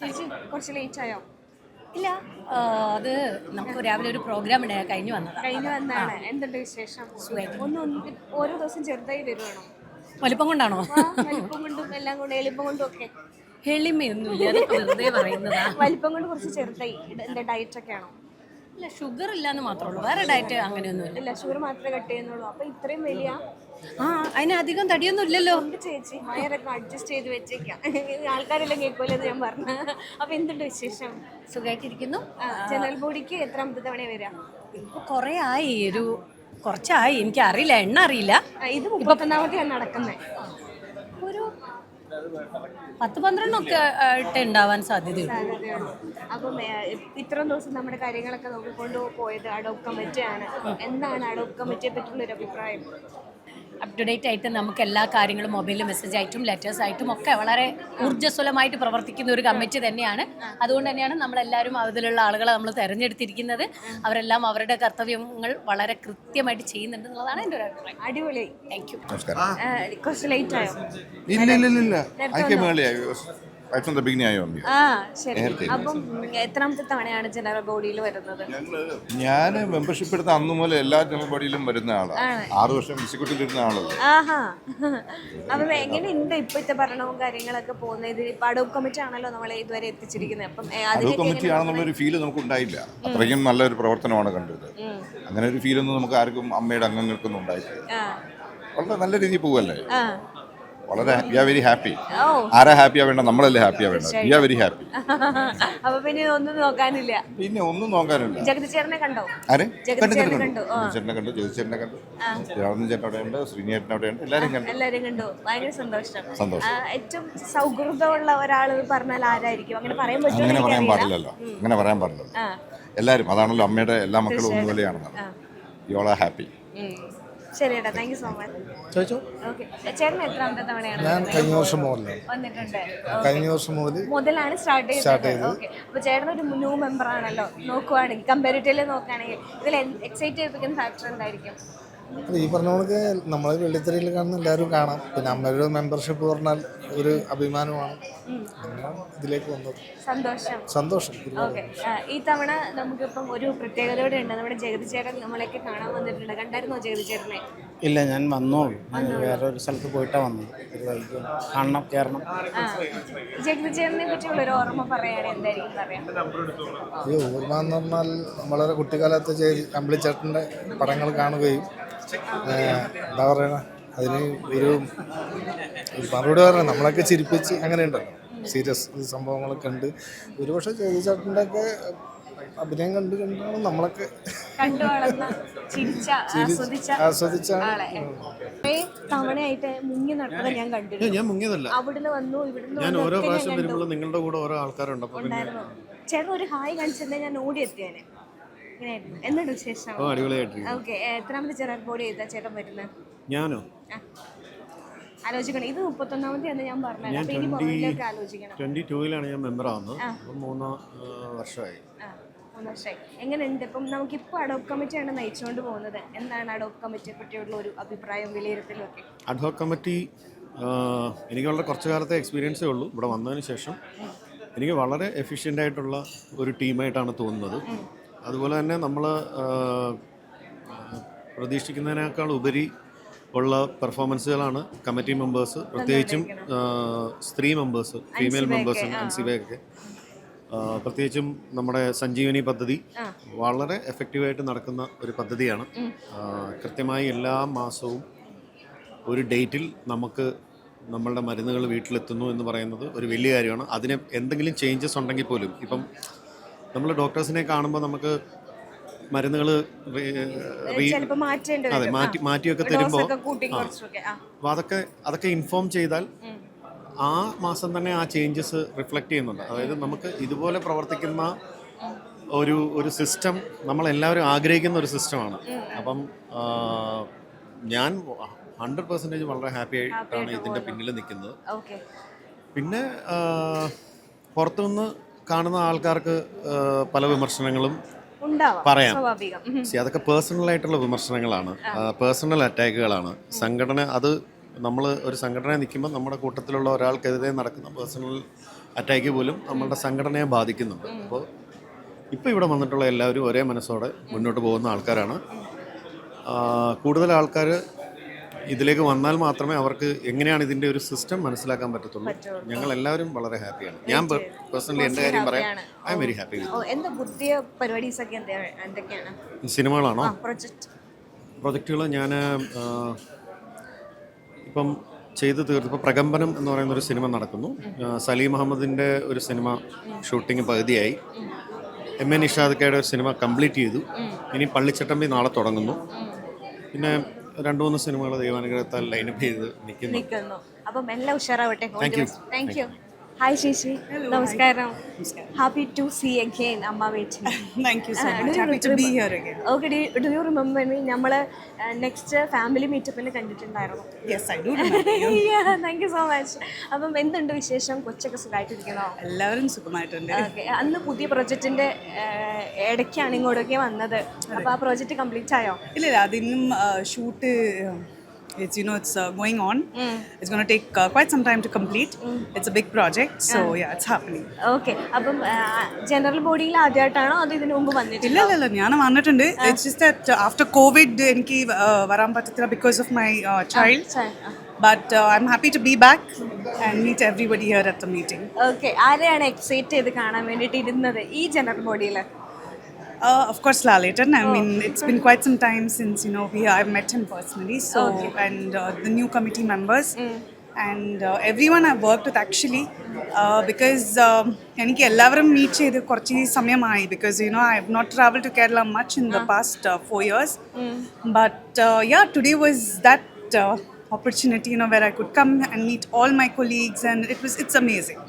ചേച്ചി കുറച്ച് ലേറ്റ് ആയോ? ഇല്ല, അത് നമുക്ക് രാവിലെ ഒരു പ്രോഗ്രാം ഉണ്ടായി കഴിഞ്ഞു വന്നതാണ്. എന്തുണ്ട് വിശേഷം? ഓരോ ദിവസം ചെറുതായി വരുവാണോ? വലിപ്പം കൊണ്ടാണോ? വലിപ്പം കൊണ്ടും എല്ലാം കൊണ്ട് എളുപ്പം കൊണ്ടും ഒക്കെ എളിമയൊന്നുമില്ല, അതൊക്കെ വെറുതെ പറയുന്നതാ. വലിപ്പം കൊണ്ട് കുറച്ച് ചെറുതായി. എന്താ ഡയറ്റ് ഒക്കെ ആണോ? ഇല്ല, ഷുഗർ ഇല്ലാന്ന് മാത്രമേ ഉള്ളൂ, വേറെ ഡയറ്റ് അങ്ങനെയൊന്നുമില്ല. ഇല്ല, ഷുഗർ മാത്രമേ കട്ട് ചെയ്യുന്നുള്ളൂ. അപ്പൊ ഇത്രയും വലിയ അതിന് അധികം തടിയൊന്നും ഇല്ലല്ലോ ചേച്ചി. വയറൊക്കെ അഡ്ജസ്റ്റ് ചെയ്ത് വെച്ചേക്കാം. ആൾക്കാരെല്ലാം കേൾക്കുമല്ലോ ഞാൻ പറഞ്ഞു. അപ്പൊ എന്തുണ്ട് വിശേഷം? സുഖമായിട്ടിരിക്കുന്നു. ജനറൽ ബോഡിക്ക് എത്രാമത്തെ തവണ വരാം? ഇപ്പൊ കുറേ ആയി, കുറച്ചായി, എനിക്കറിയില്ല, എണ്ണ അറിയില്ല. ഇത് 31ാമത്തെയാണ് നടക്കുന്നത്. ഒരു 10-12 ആയിട്ട് ഉണ്ടാവാൻ സാധ്യതയുള്ളൂ. അപ്പം ഇത്രയും ദിവസം നമ്മുടെ കാര്യങ്ങളൊക്കെ നോക്കിക്കൊണ്ട് പോയത് അഡോപ്റ്റ് കമ്മിറ്റിയാണ്. എന്താണ് അഡോപ്റ്റ് കമ്മിറ്റിയെ പറ്റിയുള്ള ഒരു അഭിപ്രായം? അപ് ടു ഡേറ്റ് ആയിട്ട് നമുക്ക് എല്ലാ കാര്യങ്ങളും മൊബൈലിൽ മെസ്സേജ് ആയിട്ടും ലെറ്റേഴ്സ് ആയിട്ടും ഒക്കെ വളരെ ഊർജ്ജസ്വലമായിട്ട് പ്രവർത്തിക്കുന്ന ഒരു കമ്മിറ്റി തന്നെയാണ്. അതുകൊണ്ട് തന്നെയാണ് നമ്മളെല്ലാവരും അതിലുള്ള ആളുകളെ നമ്മൾ തിരഞ്ഞെടുത്തിരിക്കുന്നത്. അവരെല്ലാം അവരുടെ കർത്തവ്യങ്ങൾ വളരെ കൃത്യമായിട്ട് ചെയ്യുന്നുണ്ട് എന്നുള്ളതാണ് എൻ്റെ ഒരു അഭിപ്രായം. അടിപൊളി. Thank you. കുറച്ച് ലേറ്റ് ആയോ? ശരി. അപ്പം എത്രാമത്തെ തവണയാണ് ജനറൽ ബോഡിയിൽ വരുന്നത്? ഞാൻ മെമ്പർഷിപ്പ് എടുത്ത അന്ന് മുതൽ എല്ലാ ജനറൽ ബോഡിയിലും വരുന്ന ആളാണ്. 6 വർഷം എക്സിക്യൂട്ടീവ് ഇരുന്ന ആളല്ലേ. അപ്പം എങ്ങനെയുണ്ട് ഇപ്പോഴത്തെ ഭരണവും കാര്യങ്ങളൊക്കെ പോകുന്നത്? ഇപ്പൊ അഡോപ്റ്റ് കമ്മിറ്റി ആണല്ലോ നമ്മളെ ഇതുവരെ എത്തിച്ചിരിക്കുന്നത്. അപ്പം അഡോപ്റ്റ് കമ്മിറ്റി ആണെന്നുള്ളൊരു ഫീല് നമുക്ക് ഉണ്ടായില്ല. അത്രയ്ക്കും നല്ലൊരു പ്രവർത്തനമാണ് കണ്ടത്. അങ്ങനെ ഒരു ഫീലൊന്നും നമുക്ക് ആർക്കും അമ്മയുടെ അംഗങ്ങൾക്കൊന്നും ഉണ്ടായിട്ടില്ല. വളരെ നല്ല രീതിയിൽ പോവല്ലേ. വളരെ വി ആർ വെരി ഹാപ്പി. ആരാ ഹാപ്പിയാ വേണ്ട? നമ്മളല്ലേ ഹാപ്പിയാ വേണ്ട. We are very happy. അപ്പൊ പിന്നെ ഒന്നും നോക്കാനില്ല. പിന്നെ ഒന്നും നോക്കാനില്ല. ജഗതിചേട്ടനെ കണ്ടോ? ആരെ? ജഗതിചേട്ടനെ കണ്ടു. ജഗതിചേട്ടനെ കണ്ടു. രാമൻ ചേട്ടൻ അവിടെ ഉണ്ട്, ശ്രീനിയേട്ടൻ അവിടെ ഉണ്ട്. എല്ലാരും കണ്ടു. ഭയങ്കര സന്തോഷം. ഏറ്റവും സൗഹൃദമുള്ള ഒരാൾ പറഞ്ഞാൽ ആരായിരിക്കും? അങ്ങനെ പറയാൻ പറ്റുമോ? അങ്ങനെ പറയാൻ പാടില്ലല്ലോ. അങ്ങനെ പറയാൻ പാടില്ലല്ലോ. എല്ലാരും അതാണല്ലോ, അമ്മയുടെ എല്ലാ മക്കളും ഒന്നുപോലെയാണെന്ന്. You are happy. ശരിയേട്ടാ, താങ്ക് യു സോ മച്ച്. ചോദിച്ചോ. ഓക്കെ, ചേട്ടൻ എത്രാമത്തെ തവണയാണ്? ഞാൻ കഴിഞ്ഞ വർഷം വന്നിട്ടുണ്ട്. കഴിഞ്ഞ വർഷം മുതലാണ് സ്റ്റാർട്ട് ചെയ്തത്. ഓക്കെ, അപ്പൊ ചേട്ടൻ ഒരു ന്യൂ മെമ്പർ ആണല്ലോ. നോക്കുവാണെങ്കിൽ കമ്പാരിറ്റീവ്ലി നോക്കുകയാണെങ്കിൽ ഇതിൽ എക്സൈറ്റ് ചെയ്യിപ്പിക്കുന്ന ഫാക്ടർ എന്തായിരിക്കും? ഈ പറഞ്ഞ പോലെ നമ്മളെ വെള്ളിത്തിരയിൽ കാണുന്ന എല്ലാവരും കാണാം. പിന്നെ അമ്മയുടെ മെമ്പർഷിപ്പ് പറഞ്ഞാൽ ഒരു അഭിമാനമാണ്. ഇതിലേക്ക് വന്നത് സന്തോഷം. ഓക്കെ, ഈ തവണ നമുക്കിപ്പം ഒരു പ്രത്യേകതയോടെ ഉണ്ട്. നമ്മുടെ ജഗതിചേട്ടൻ നമ്മളെയൊക്കെ കാണാൻ വന്നിട്ടുണ്ട്. കണ്ടായിരുന്നോ ജഗതിചേട്ടനെ? ഇല്ല, ഞാൻ വന്നോളൂ. വേറെ ഒരു സ്ഥലത്ത് പോയിട്ടാ വന്നത്. ഒരു വൈകി കാണണം, കയറണം. ജഗതിചേട്ടനെ പറ്റിയുള്ള ഒരു ഓർമ്മ പറയുകയാണെങ്കിൽ എന്തായിരിക്കും പറയാം? ഈ ഓർമ്മ എന്ന് പറഞ്ഞാൽ വളരെ കുട്ടിക്കാലത്ത് അമ്പിളിച്ചേട്ടൻ്റെ പടങ്ങൾ കാണുകയും എന്താ പറയണ, അതിന് ഒരു മറുപടി പറഞ്ഞാൽ നമ്മളൊക്കെ ചിരിപ്പിച്ച് അങ്ങനെ ഉണ്ടല്ലോ, സീരിയസ് സംഭവങ്ങളൊക്കെ ഉണ്ട്. ഒരുപക്ഷെ ചേട്ടൻ്റെ ഒക്കെ അഭിനയം കണ്ടാണ് നമ്മളൊക്കെ ആസ്വദിച്ചാണ്. തവണയായിട്ട് മുങ്ങി നടന്നത് ഞാൻ കണ്ടിരുന്നു. ഞാൻ മുങ്ങിയതല്ല, അവിടുന്ന് വന്നു, ഇവിടുന്ന് ഞാൻ ഓരോ പ്രാവശ്യം വരുമ്പോൾ നിങ്ങളുടെ കൂടെ ഓരോ ആൾക്കാരുണ്ട്. ചേട്ടൻ ഒരു ഹായ് കാണിച്ചിരുന്നേ ഞാൻ ഓടിയെത്തിയാണ്. എന്തുണ്ട് വിശേഷം? ഓക്കെ, എത്രാമത്തെ ജനറൽ ബോഡി ചെയ്താ ചേട്ടൻ വരുന്നത്? ഞാനോ? ആലോചിക്കണം. ഇത് 31ാമത്തെയാണ് ഞാൻ പറഞ്ഞത്. ഞാൻ 22-ലാണ് ഞാൻ മെമ്പർ ആവുന്നത്. 3 വർഷമായി. 3 വർഷമായി. എങ്ങനെയുണ്ട് ഇപ്പം? നമുക്കിപ്പോൾ അഡോപ്റ്റ് കമ്മിറ്റിയാണ് നയിച്ചുകൊണ്ട് പോകുന്നത്. എന്താണ് അഡോപ്റ്റ് കമ്മിറ്റിയെ പറ്റിയുള്ള ഒരു അഭിപ്രായം, വിലയിരുത്തലും ഒക്കെ? അഡ്ഹോക് കമ്മിറ്റി എനിക്ക് വളരെ കുറച്ച് കാലത്തെ എക്സ്പീരിയൻസേ ഉള്ളൂ. ഇവിടെ വന്നതിന് ശേഷം എനിക്ക് വളരെ എഫിഷ്യൻ്റ് ആയിട്ടുള്ള ഒരു ടീമായിട്ടാണ് തോന്നുന്നത്. അതുപോലെ തന്നെ നമ്മൾ പ്രതീക്ഷിക്കുന്നതിനേക്കാൾ ഉപരി ഉള്ള പെർഫോമൻസുകളാണ് കമ്മിറ്റി മെമ്പേഴ്സ്, പ്രത്യേകിച്ചും സ്ത്രീ മെമ്പേഴ്സ്, ഫീമെയിൽ മെമ്പേഴ്സ്, അൻസിബയൊക്കെ. പ്രത്യേകിച്ചും നമ്മുടെ സഞ്ജീവനി പദ്ധതി വളരെ എഫക്റ്റീവായിട്ട് നടക്കുന്ന ഒരു പദ്ധതിയാണ്. കൃത്യമായി എല്ലാ മാസവും ഒരു ഡേറ്റിൽ നമുക്ക് നമ്മളുടെ മരുന്നുകൾ വീട്ടിലെത്തുന്നു എന്ന് പറയുന്നത് ഒരു വലിയ കാര്യമാണ്. അതിന് എന്തെങ്കിലും ചേഞ്ചസ് ഉണ്ടെങ്കിൽ പോലും, ഇപ്പം നമ്മൾ ഡോക്ടേഴ്സിനെ കാണുമ്പോൾ നമുക്ക് മരുന്നുകൾ മാറ്റിയൊക്കെ തരുമ്പോൾ അപ്പോൾ അതൊക്കെ ഇൻഫോം ചെയ്താൽ ആ മാസം തന്നെ ആ ചേഞ്ചസ് റിഫ്ലക്റ്റ് ചെയ്യുന്നുണ്ട്. അതായത് നമുക്ക് ഇതുപോലെ പ്രവർത്തിക്കുന്ന ഒരു സിസ്റ്റം നമ്മളെല്ലാവരും ആഗ്രഹിക്കുന്ന ഒരു സിസ്റ്റമാണ്. അപ്പം ഞാൻ 100% വളരെ ഹാപ്പി ആയിട്ടാണ് ഇതിൻ്റെ പിന്നിൽ നിൽക്കുന്നത്. പിന്നെ പുറത്തുനിന്ന് കാണുന്ന ആൾക്കാർക്ക് പല വിമർശനങ്ങളും പറയാം. അതൊക്കെ പേഴ്സണൽ ആയിട്ടുള്ള വിമർശനങ്ങളാണ്, പേഴ്സണൽ അറ്റാക്കുകളാണ്. സംഘടന, അത് നമ്മൾ ഒരു സംഘടന നിൽക്കുമ്പോൾ നമ്മുടെ കൂട്ടത്തിലുള്ള ഒരാൾക്കെതിരെ നടക്കുന്ന പേഴ്സണൽ അറ്റാക്ക് പോലും നമ്മളുടെ സംഘടനയെ ബാധിക്കുന്നുണ്ട്. അപ്പോൾ ഇപ്പോൾ ഇവിടെ വന്നിട്ടുള്ള എല്ലാവരും ഒരേ മനസ്സോടെ മുന്നോട്ട് പോകുന്ന ആൾക്കാരാണ്. കൂടുതൽ ആൾക്കാർ ഇതിലേക്ക് വന്നാൽ മാത്രമേ അവർക്ക് എങ്ങനെയാണ് ഇതിൻ്റെ ഒരു സിസ്റ്റം മനസ്സിലാക്കാൻ പറ്റത്തുള്ളൂ. ഞങ്ങൾ എല്ലാവരും വളരെ ഹാപ്പിയാണ്. ഞാൻ പേഴ്സണലി എൻ്റെ കാര്യം പറയാം, ഐ എം വെരി ഹാപ്പി. എന്താ പുതിയ പരിപാടീസൊക്കെ എന്തൊക്കെയാണ്? സിനിമകളാണോ? പ്രൊജക്റ്റുകൾ ഞാൻ ഇപ്പം ചെയ്ത് തീർന്നു. ഇപ്പോൾ പ്രകമ്പനം എന്ന് പറയുന്നൊരു സിനിമ നടക്കുന്നു. സലീം അഹമ്മദിൻ്റെ ഒരു സിനിമ ഷൂട്ടിംഗ് പകുതിയായി. എം എ നിഷാദക്കയുടെ ഒരു സിനിമ കംപ്ലീറ്റ് ചെയ്തു. ഇനി പള്ളിച്ചട്ടമ്പി നാളെ തുടങ്ങുന്നു. പിന്നെ 2-3 സിനിമകൾ ദൈവാനുഗ്രഹത്താൽ ലൈനപ്പ് ചെയ്ത് നിൽക്കുന്നു. അപ്പം എല്ലാം ഉഷാറാവട്ടെ. Thank you. ഹായ് ചേച്ചി, നമസ്കാരം. ഹാപ്പി ടു സീ അഗൈൻ അമ്മ waiting. Thank you so much. Happy to be here again. Okay, do you remember me? നമ്മൾ നെക്സ്റ്റ് ഫാമിലി മീറ്റപ്പിൽ കണ്ടിട്ടുണ്ടായിരുന്നു. Yes, I do remember you. Yeah, thank you so much. അപ്പം എന്തുണ്ട് വിശേഷം? കൊച്ചൊക്കെ സുഖമായിട്ടിരിക്കണോ? എല്ലാവരും സുഖമായിട്ടുണ്ട്. Okay, അന്ന് പുതിയ പ്രൊജക്റ്റിന്റെ ഇടയ്ക്കാണ് ഇങ്ങോട്ടൊക്കെ വന്നത്. അപ്പോൾ ആ പ്രോജക്റ്റ് കംപ്ലീറ്റ് ആയോ? ഇല്ല, അതിനും shoot it's going on. It's going to take quite some time to complete. It's a big project, so yeah, it's happening. Okay, അപ്പം ജനറൽ ബോഡിയിൽ ആദ്യമായിട്ടാണോ അത് ഇതിനു മുമ്പ് വന്നിട്ടില്ല? ഇല്ല, ഞാൻ വന്നിട്ടുണ്ട്. It's just that after COVID എനിക്ക് വരാൻ പറ്റത്തില്ല because of my child. But I'm happy to be back and meet everybody here at the meeting. Okay, ആരെയാണ് എക്സൈറ്റ് ചെയ്ത് കാണാൻ വേണ്ടിയിട്ട് ഇരുന്നത് ഈ ജനറൽ ബോഡിയിൽ? Of course, Lalitan. I mean, it's been quite some time since I've met him personally. So and the new committee members and everyone I've worked with actually because എനിക്ക് എല്ലാവരും meet ചെയ്ത് കുറച്ച് സമയമായി because I have not traveled to Kerala much in the past 4 years. But yeah, today was that opportunity where I could come and meet all my colleagues and it's amazing.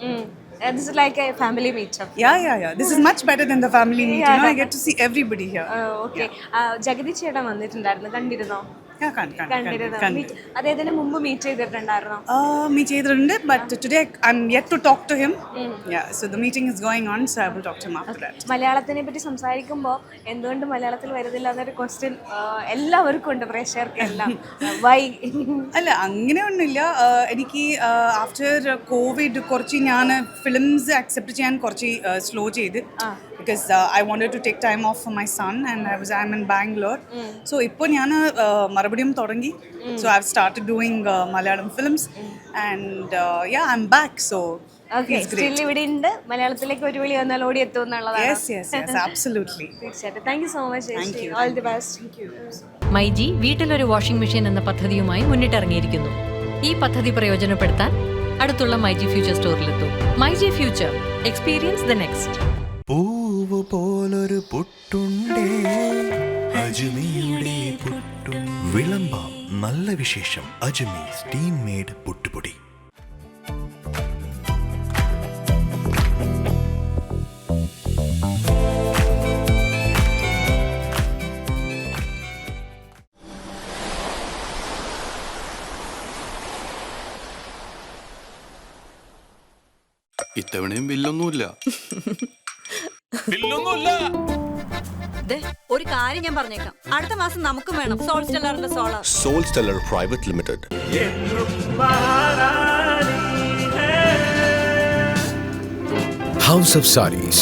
This is like a family meetup. Yeah. This is much better than the family meet. I get to see everybody here. Okay. Jagathy ചേട്ടൻ വന്നിട്ടുണ്ടായിരുന്നു, കണ്ടിരുന്നോ? കണ്ടിരുന്നു. അദ്ദേഹത്തിന് മുമ്പ് meet ചെയ്തിട്ടുണ്ടായിരുന്നോ? Meet ചെയ്തിട്ടുണ്ട്, but today I'm yet to talk to him. Yeah, so the meeting is going on, so I will talk to him after that. മലയാളത്തിനെ പറ്റി സംസാരിക്കുമ്പോൾ എന്തുകൊണ്ട് മലയാളത്തിൽ വരുന്നില്ല എന്നൊരു ക്വസ്റ്റ്യൻ എല്ലാവർക്കും ഉണ്ട്, പ്രേക്ഷകർക്ക് എല്ലാം. വൈ? അല്ല, അങ്ങനെയൊന്നുമില്ല. എനിക്ക് ആഫ്റ്റർ കോവിഡ് കുറച്ച് ഞാൻ ഫിലിംസ് അക്സെപ്റ്റ് ചെയ്യാൻ കുറച്ച് സ്ലോ ചെയ്ത് because I wanted to take time off for my son and I'm in Bangalore. So ഇപ്പോൾ ഞാൻ മറുപടിയും തുടങ്ങി. So I've started doing Malayalam films and yeah, I'm back. So okay, still ഇവിടെ ഉണ്ട്. മലയാളത്തിലേക്ക് ഒരു വിളി വന്നാൽ ഓടി എത്തും എന്നുള്ളതാണ്. Yes, absolutely. തീർച്ചയായിട്ടും. Thank you so much. Thank you. All the best. Thank you. MyG വീട്ടിലൊരു വാഷിംഗ് മെഷീൻ എന്ന പദ്ധതിയുമായി മുന്നിട്ടിറങ്ങിയിരിക്കുന്നു. ഈ പദ്ധതി പ്രയോജനപ്പെടുത്താൻ അടുത്തുള്ള മൈജി ഫ്യൂച്ചർ സ്റ്റോറിലെത്തും. MyG future, experience the next. പൂവ് പോലൊരു പുട്ടുണ്ടേ അജ്മിയുടെ പുട്ടും. വിളമ്പാം നല്ല വിശേഷം. അജ്മി സ്റ്റീം മെയ്ഡ് പുട്ടുപൊടി. ഇത്തവണയും ബില്ലൊന്നുമില്ല. ഒരു കാര്യം ഞാൻ പറഞ്ഞേക്കാം, അടുത്ത മാസം നമുക്കും വേണം സോൾ സ്റ്റെല്ലറിന്റെ സോളാർ. Sol Stellar private limited. House of Sarees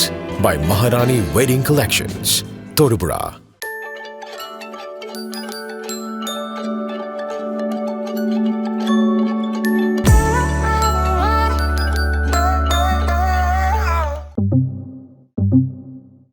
by Maharani Wedding Collections, Todupuzha.